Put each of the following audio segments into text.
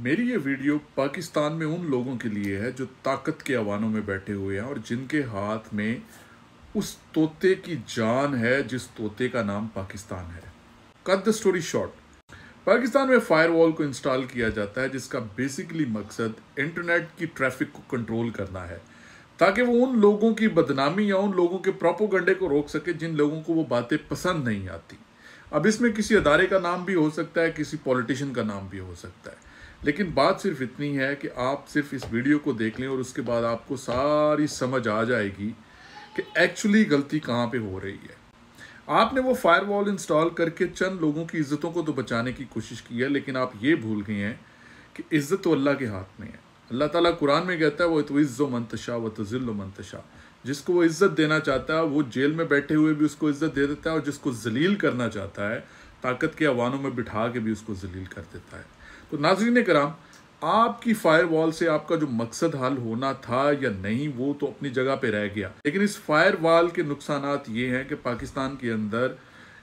मेरी ये वीडियो पाकिस्तान में उन लोगों के लिए है जो ताकत के अवानों में बैठे हुए हैं और जिनके हाथ में उस तोते की जान है जिस तोते का नाम पाकिस्तान है। Cut the story short, Pakistan में फायरवॉल को इंस्टॉल किया जाता है जिसका बेसिकली मकसद इंटरनेट की ट्रैफिक को कंट्रोल करना है ताकि वो उन लोगों की बदनामी या उन लोगों के प्रोपोगंडे को रोक सके जिन लोगों को वो बातें पसंद नहीं आती। अब इसमें किसी अदारे का नाम भी हो सकता है, किसी पॉलिटिशियन का नाम भी हो सकता है, लेकिन बात सिर्फ इतनी है कि आप सिर्फ इस वीडियो को देख लें और उसके बाद आपको सारी समझ आ जाएगी कि एक्चुअली गलती कहाँ पे हो रही है। आपने वो फायरवॉल इंस्टॉल करके चंद लोगों की इज्जतों को तो बचाने की कोशिश की है, लेकिन आप ये भूल गए हैं कि इज्जत तो अल्लाह के हाथ में है। अल्लाह ताला कुरान में कहता है वो तो इज्जो मंतशा व तो जिल्लो मंतशा, जिसको वो इज्जत देना चाहता है वो जेल में बैठे हुए भी उसको इज्जत दे देता है और जिसको जलील करना चाहता है ताकत के अवानों में बिठा के भी उसको जलील कर देता है। तो नाज़रीन कराम, आपकी फायरवॉल से आपका जो मकसद हल होना था या नहीं वो तो अपनी जगह पे रह गया, लेकिन इस फायरवॉल के नुकसानात ये हैं कि पाकिस्तान के अंदर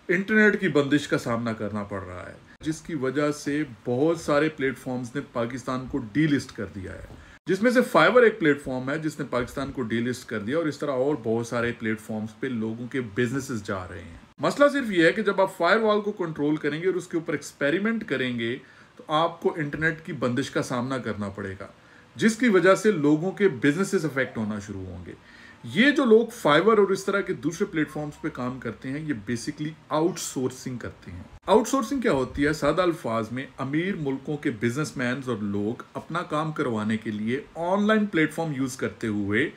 इंटरनेट की बंदिश का सामना करना पड़ रहा है, जिसकी वजह से बहुत सारे प्लेटफॉर्म्स ने पाकिस्तान को डीलिस्ट कर दिया है, जिसमें से फाइवर एक प्लेटफॉर्म है जिसने पाकिस्तान को डीलिस्ट कर दिया और इस तरह और बहुत सारे प्लेटफॉर्म्स पे लोगों के बिजनेसेस जा रहे हैं। मसला सिर्फ ये है कि जब आप फायरवॉल को कंट्रोल करेंगे और उसके ऊपर एक्सपेरिमेंट करेंगे तो आपको इंटरनेट की बंदिश का सामना करना पड़ेगा, जिसकी वजह से लोगों के बिजनेसेस अफेक्ट होना शुरू होंगे। ये जो लोग फाइवर और इस तरह के दूसरे प्लेटफॉर्म्स पे काम करते हैं ये बेसिकली आउटसोर्सिंग करते हैं। आउटसोर्सिंग क्या होती है? सादा अल्फाज में अमीर मुल्कों के बिजनेसमैन और लोग अपना काम करवाने के लिए ऑनलाइन प्लेटफॉर्म यूज करते हुए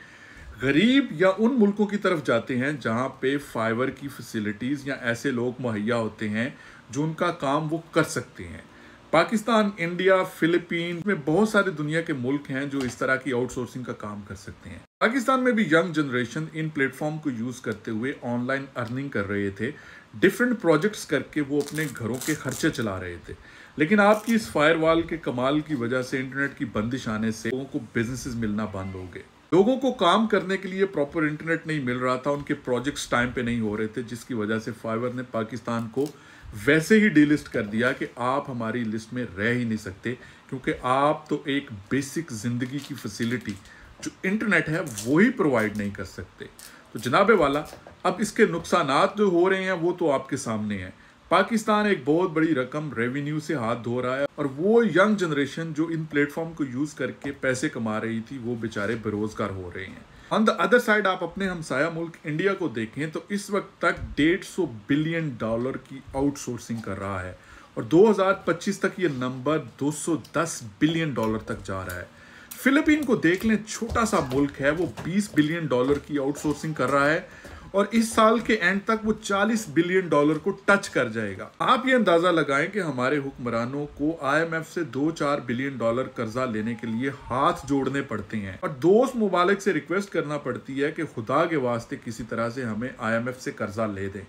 गरीब या उन मुल्कों की तरफ जाते हैं जहां पे फाइवर की फैसिलिटीज या ऐसे लोग मुहैया होते हैं जो उनका काम वो कर सकते हैं। पाकिस्तान, इंडिया, फिलीपींस में बहुत सारे दुनिया के मुल्क हैं जो इस तरह की आउटसोर्सिंग का काम कर सकते हैं। पाकिस्तान में भी यंग जनरेशन इन प्लेटफॉर्म को यूज करते हुए ऑनलाइन अर्निंग कर रहे थे, डिफरेंट प्रोजेक्ट्स करके वो अपने घरों के खर्चे चला रहे थे। लेकिन आपकी इस फायरवॉल के कमाल की वजह से, इंटरनेट की बंदिश आने से लोगों को बिजनेसेस मिलना बंद हो गए। लोगों को काम करने के लिए प्रॉपर इंटरनेट नहीं मिल रहा था, उनके प्रोजेक्ट्स टाइम पे नहीं हो रहे थे, जिसकी वजह से फाइवर ने पाकिस्तान को वैसे ही डीलिस्ट कर दिया कि आप हमारी लिस्ट में रह ही नहीं सकते, क्योंकि आप तो एक बेसिक जिंदगी की फैसिलिटी जो इंटरनेट है वो ही प्रोवाइड नहीं कर सकते। तो जनाबे वाला, अब इसके नुकसानात जो हो रहे हैं वो तो आपके सामने हैं। पाकिस्तान एक बहुत बड़ी रकम रेवेन्यू से हाथ धो रहा है और वो यंग जनरेशन जो इन प्लेटफॉर्म को यूज करके पैसे कमा रही थी वो बेचारे बेरोजगार हो रहे हैं। ऑन द अदर साइड आप अपने हमसाया मुल्क इंडिया को देखें तो इस वक्त तक $150 बिलियन की आउटसोर्सिंग कर रहा है और 2025 तक ये नंबर $210 बिलियन तक जा रहा है। फिलीपीन को देख लें, छोटा सा मुल्क है, वो $20 बिलियन की आउटसोर्सिंग कर रहा है और इस साल के एंड तक वो $40 बिलियन को टच कर जाएगा। आप ये अंदाजा लगाएं कि हमारे हुक्मरानों को IMF से 2-4 बिलियन डॉलर कर्जा लेने के लिए हाथ जोड़ने पड़ते हैं और दोस्त मुबालिक से रिक्वेस्ट करना पड़ती है कि खुदा के वास्ते किसी तरह से हमें IMF से कर्जा ले दें।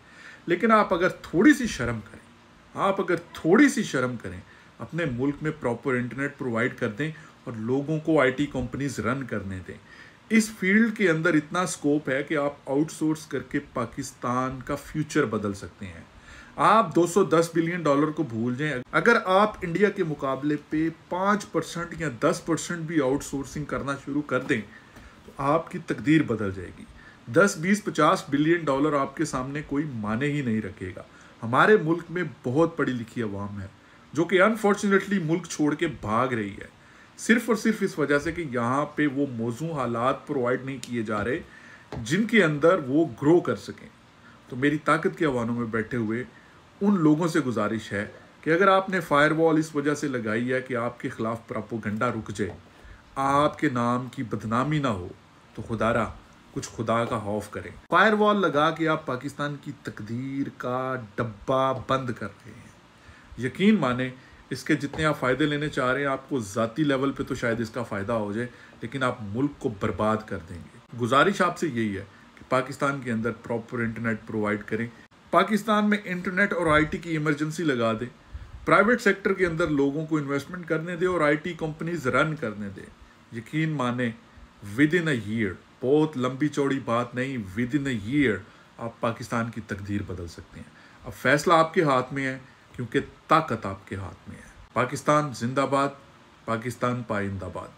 लेकिन आप अगर थोड़ी सी शर्म करें, अपने मुल्क में प्रॉपर इंटरनेट प्रोवाइड कर दें और लोगों को IT कंपनीज रन करने दें। इस फील्ड के अंदर इतना स्कोप है कि आप आउटसोर्स करके पाकिस्तान का फ्यूचर बदल सकते हैं। आप $210 बिलियन को भूल जाएं, अगर आप इंडिया के मुकाबले पे 5% या 10% भी आउटसोर्सिंग करना शुरू कर दें तो आपकी तकदीर बदल जाएगी। 10, 20, $50 बिलियन आपके सामने कोई माने ही नहीं रखेगा। हमारे मुल्क में बहुत पढ़ी लिखी अवाम है जो कि अनफॉर्चुनेटली मुल्क छोड़ के भाग रही है, सिर्फ और सिर्फ इस वजह से कि यहाँ पे वो मौजू हालात प्रोवाइड नहीं किए जा रहे जिनके अंदर वो ग्रो कर सकें। तो मेरी ताकत के अवानों में बैठे हुए उन लोगों से गुजारिश है कि अगर आपने फायरवॉल इस वजह से लगाई है कि आपके खिलाफ प्रोपेगेंडा रुक जाए, आपके नाम की बदनामी ना हो, तो खुदारा कुछ खुदा का खौफ करें। फायरवॉल लगा के आप पाकिस्तान की तकदीर का डब्बा बंद कर रहे हैं। यकीन माने, इसके जितने आप फ़ायदे लेने चाह रहे हैं आपको ज़ाती लेवल पे तो शायद इसका फ़ायदा हो जाए, लेकिन आप मुल्क को बर्बाद कर देंगे। गुजारिश आपसे यही है कि पाकिस्तान के अंदर प्रॉपर इंटरनेट प्रोवाइड करें, पाकिस्तान में इंटरनेट और IT की इमरजेंसी लगा दें, प्राइवेट सेक्टर के अंदर लोगों को इन्वेस्टमेंट करने दें और IT कंपनीज रन करने दें। यकीन माने, विद इन अ ईयर, बहुत लंबी चौड़ी बात नहीं, विद इन अ ईयर आप पाकिस्तान की तकदीर बदल सकते हैं। अब फैसला आपके हाथ में है, क्योंकि ताकत आपके हाथ में है। पाकिस्तान जिंदाबाद, पाकिस्तान पाइंदाबाद।